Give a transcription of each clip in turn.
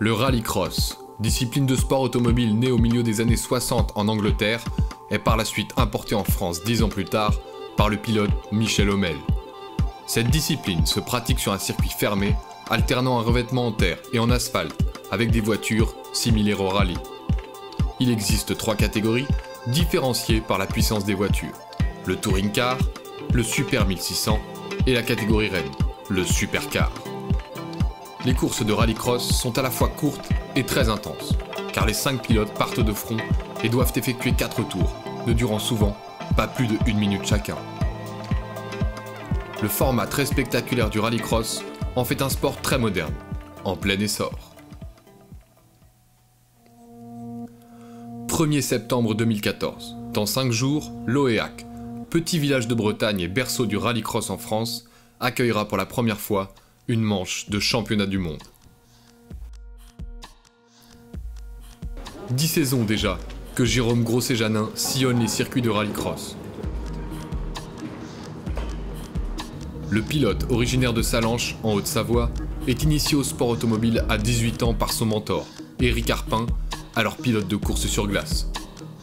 Le rallycross, discipline de sport automobile née au milieu des années 60 en Angleterre, est par la suite importée en France 10 ans plus tard par le pilote Michel Hommel. Cette discipline se pratique sur un circuit fermé, alternant un revêtement en terre et en asphalte, avec des voitures similaires au rallye. Il existe 3 catégories, différenciées par la puissance des voitures. Le Touring Car, le Super 1600 et la catégorie Reine, le Supercar. Les courses de rallycross sont à la fois courtes et très intenses, car les 5 pilotes partent de front et doivent effectuer 4 tours, ne durant souvent pas plus de 1 minute chacun. Le format très spectaculaire du rallycross en fait un sport très moderne, en plein essor. 1er septembre 2014, dans 5 jours, Loéac, petit village de Bretagne et berceau du rallycross en France, accueillera pour la première fois une manche de championnat du monde. 10 saisons déjà que Jérôme Grosset-Janin sillonne les circuits de rallycross. Le pilote originaire de Salanches, en Haute-Savoie, est initié au sport automobile à 18 ans par son mentor, Éric Arpin, alors pilote de course sur glace.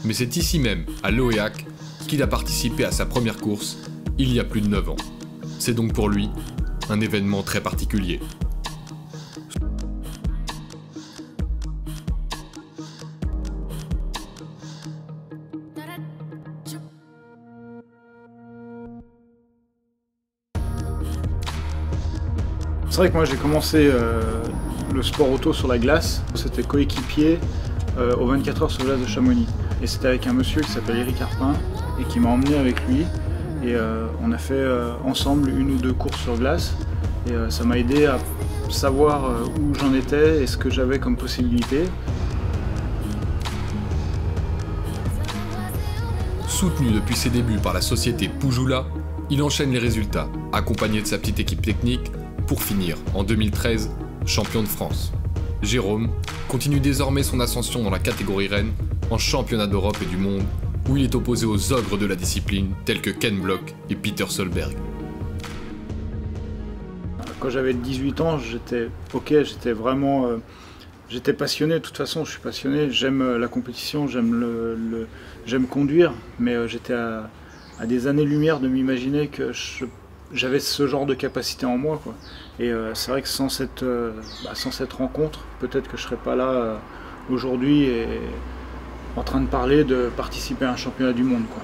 Mais c'est ici même, à Loéac, qu'il a participé à sa première course, il y a plus de 9 ans. C'est donc pour lui un événement très particulier. C'est vrai que moi j'ai commencé le sport auto sur la glace, c'était coéquipier aux 24 heures sur glace de Chamonix. Et c'était avec un monsieur qui s'appelle Éric Arpin et qui m'a emmené avec lui. Et on a fait ensemble 1 ou 2 courses sur glace. Et ça m'a aidé à savoir où j'en étais et ce que j'avais comme possibilité. Soutenu depuis ses débuts par la société Poujoula, il enchaîne les résultats, accompagné de sa petite équipe technique, pour finir, en 2013, champion de France. Jérôme continue désormais son ascension dans la catégorie Reine, en championnat d'Europe et du monde, où il est opposé aux ogres de la discipline tels que Ken Block et Peter Solberg. Quand j'avais 18 ans, j'étais vraiment j'étais passionné. De toute façon, je suis passionné, j'aime la compétition, j'aime conduire, mais j'étais à des années-lumière de m'imaginer que j'avais ce genre de capacité en moi, quoi. Et c'est vrai que sans cette rencontre, peut-être que je ne serais pas là aujourd'hui et en train de parler de participer à un championnat du monde, quoi.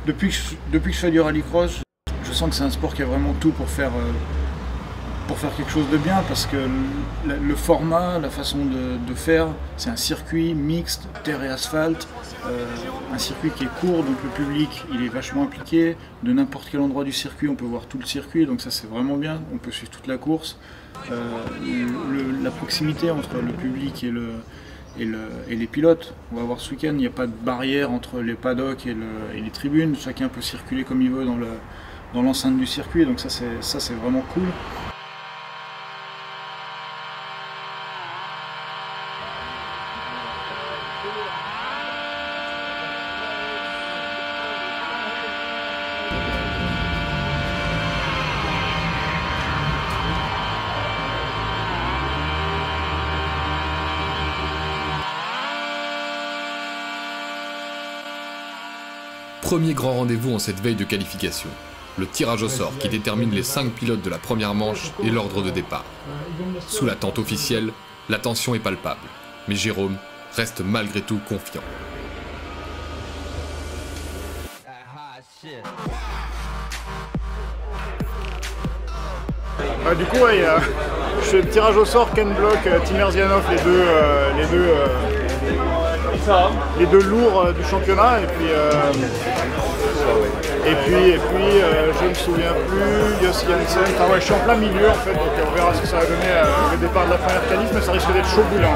Depuis que je fais du rallycross, je sens que c'est un sport qui a vraiment tout pour faire quelque chose de bien, parce que le format, la façon de faire, c'est un circuit mixte, terre et asphalte, un circuit qui est court, donc le public il est vachement impliqué, de n'importe quel endroit du circuit on peut voir tout le circuit, donc ça c'est vraiment bien, on peut suivre toute la course. La proximité entre le public et les pilotes, on va voir ce week-end, il n'y a pas de barrière entre les paddocks et les tribunes, chacun peut circuler comme il veut dans l'enceinte du circuit, donc ça c'est vraiment cool. Premier grand rendez-vous en cette veille de qualification, le tirage au sort qui détermine les 5 pilotes de la première manche et l'ordre de départ. Sous la tente officielle, la tension est palpable, mais Jérôme reste malgré tout confiant. Du coup, ouais, je fais le tirage au sort, Ken Block, Tim Zianov, les deux lourds du championnat, et puis je me souviens plus, Jos Janssen, enfin ouais, je suis en plein milieu en fait, donc on verra ce que ça va donner le départ de la première qualif, mais ça risque d'être chaud bouillant.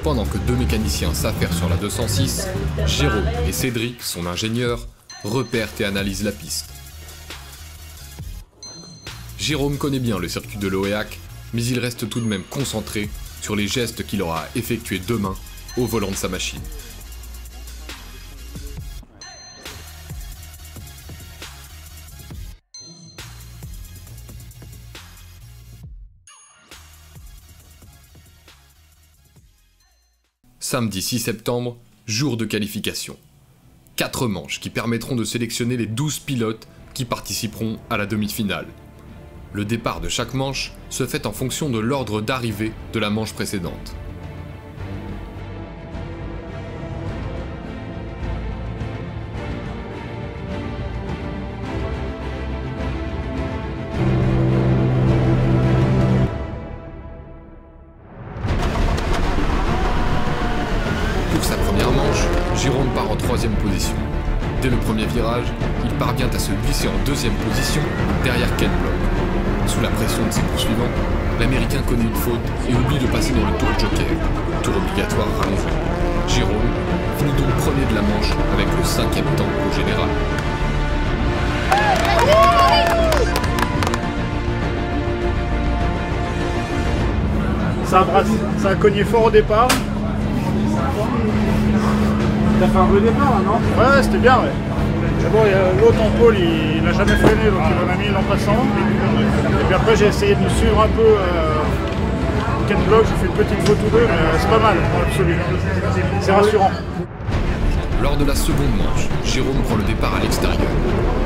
Pendant que deux mécaniciens s'affairent sur la 206, Jérôme et Cédric, son ingénieur, repèrent et analysent la piste. Jérôme connaît bien le circuit de l'Oéac, mais il reste tout de même concentré sur les gestes qu'il aura à effectuer demain au volant de sa machine. Samedi 6 septembre, jour de qualification. 4 manches qui permettront de sélectionner les 12 pilotes qui participeront à la demi-finale. Le départ de chaque manche se fait en fonction de l'ordre d'arrivée de la manche précédente. Pour sa première manche, Jérôme part en 3e position. Dès le premier virage, il parvient à se glisser en 2e position derrière Ken Block. Sous la pression de ses poursuivants, l'Américain connaît une faute et oublie de passer dans le tour joker, tour obligatoire rallongé. Jérôme finit donc premier de la manche avec le 5e temps au général. Ça a cogné fort au départ. T'as fait un beau départ là, non? Ouais, c'était bien, ouais. Mais bon, l'autre en pôle, il n'a jamais freiné, donc il m'en a mis l'an passant. Et puis après, j'ai essayé de me suivre un peu Ken Block, j'ai fait une petite faute ou deux, mais c'est pas mal dans l'absolu. C'est rassurant. Lors de la seconde manche, Jérôme prend le départ à l'extérieur.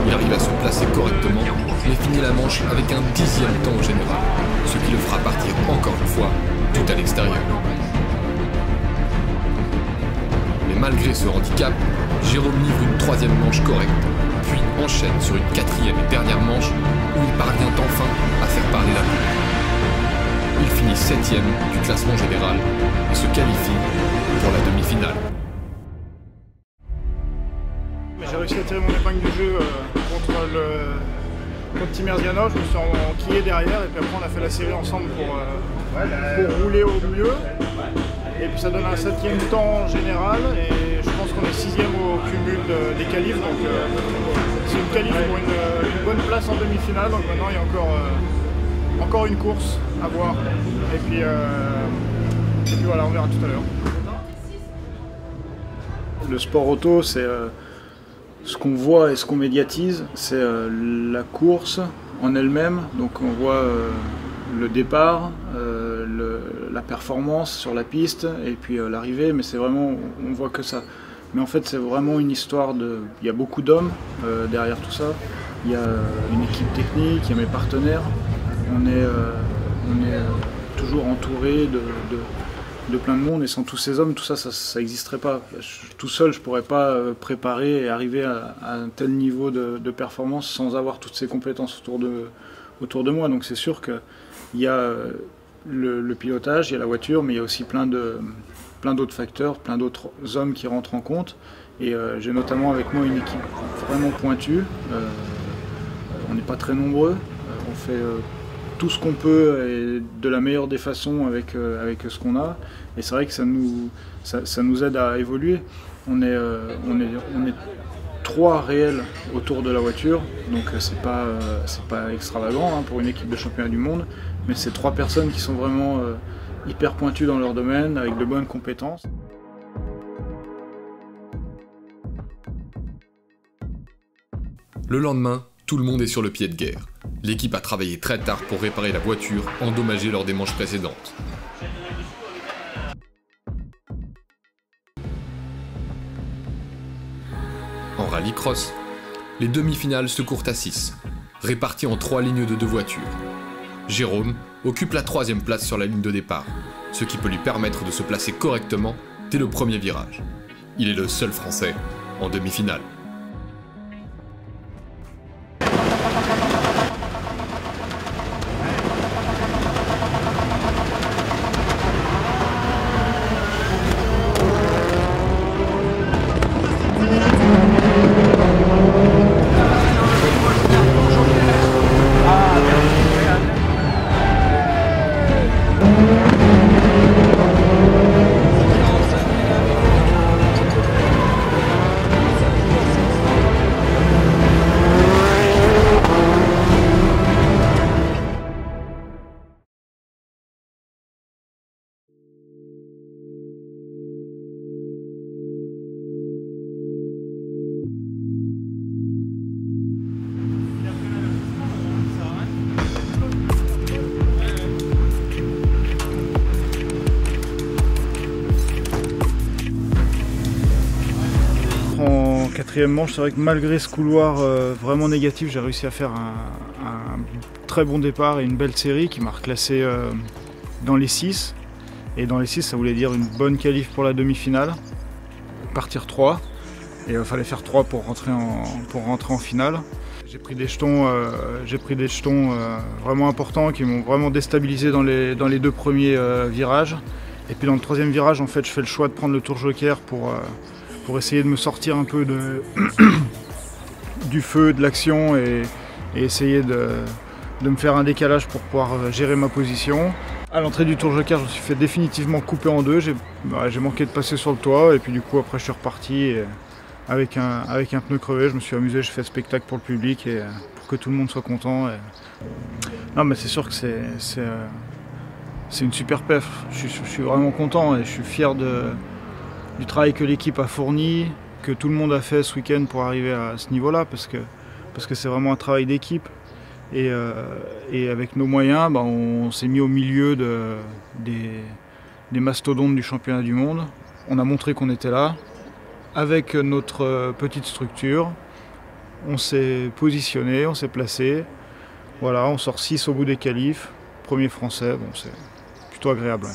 Il arrive à se placer correctement, mais finit la manche avec un 10e temps au général, ce qui le fera partir encore une fois tout à l'extérieur. Mais malgré ce handicap, Jérôme livre une 3e manche correcte, puis enchaîne sur une 4e et dernière manche où il parvient enfin à faire parler la roue. Il finit 7e du classement général et se qualifie pour la demi-finale. J'ai réussi à tirer mon épingle du jeu contre Timerziano, je me suis enquillé derrière et puis après on a fait la série ensemble pour rouler au mieux. Et puis ça donne un 7e temps général et je pense qu'on est 6e au cumul des qualifs. Donc c'est une qualif pour une bonne place en demi-finale. Donc maintenant il y a encore une course à voir. Et puis voilà, on verra tout à l'heure. Le sport auto, c'est ce qu'on voit et ce qu'on médiatise, c'est la course en elle-même. Donc on voit le départ, la performance sur la piste et puis l'arrivée, mais c'est vraiment, on voit que ça. Mais en fait c'est vraiment une histoire de... Il y a beaucoup d'hommes derrière tout ça, il y a une équipe technique, il y a mes partenaires, on est toujours entouré de plein de monde et sans tous ces hommes, tout ça, ça n'existerait pas. Tout seul je ne pourrais pas préparer et arriver à un tel niveau de performance sans avoir toutes ces compétences autour de moi, donc c'est sûr que il y a le pilotage, il y a la voiture, mais il y a aussi plein d'autres facteurs, plein d'autres hommes qui rentrent en compte. Et j'ai notamment avec moi une équipe vraiment pointue. On n'est pas très nombreux, on fait tout ce qu'on peut et de la meilleure des façons avec ce qu'on a. Et c'est vrai que ça nous aide à évoluer. On est 3 réels autour de la voiture, donc c'est pas extravagant pour une équipe de championnat du monde, mais c'est 3 personnes qui sont vraiment hyper pointues dans leur domaine, avec de bonnes compétences. Le lendemain, tout le monde est sur le pied de guerre. L'équipe a travaillé très tard pour réparer la voiture endommagée lors des manches précédentes. En rallycross, les demi-finales se courent à 6, réparties en 3 lignes de 2 voitures. Jérôme occupe la 3e place sur la ligne de départ, ce qui peut lui permettre de se placer correctement dès le premier virage. Il est le seul Français en demi-finale. quatrième manche, c'est vrai que malgré ce couloir vraiment négatif, j'ai réussi à faire un très bon départ et une belle série qui m'a reclassé dans les 6. Et dans les 6, ça voulait dire une bonne qualif pour la demi-finale, partir 3. Et il fallait faire 3 pour rentrer en finale. J'ai pris des jetons, vraiment importants qui m'ont vraiment déstabilisé dans les 2 premiers virages. Et puis dans le 3e virage, en fait, je fais le choix de prendre le tour joker pour essayer de me sortir un peu du feu, de l'action et essayer de me faire un décalage pour pouvoir gérer ma position. À l'entrée du tour joker, je me suis fait définitivement couper en 2. J'ai manqué de passer sur le toit et puis du coup après je suis reparti et avec un pneu crevé. Je me suis amusé, je fais le spectacle pour le public et pour que tout le monde soit content. Non mais c'est sûr que c'est une super perf. Je suis vraiment content et je suis fier du travail que l'équipe a fourni, que tout le monde a fait ce week-end pour arriver à ce niveau-là, parce que c'est vraiment un travail d'équipe. Et avec nos moyens, on s'est mis au milieu des mastodontes du championnat du monde. On a montré qu'on était là. Avec notre petite structure, on s'est positionné, on s'est placé. Voilà, on sort 6 au bout des qualifs. Premier français, bon, c'est plutôt agréable. Ouais.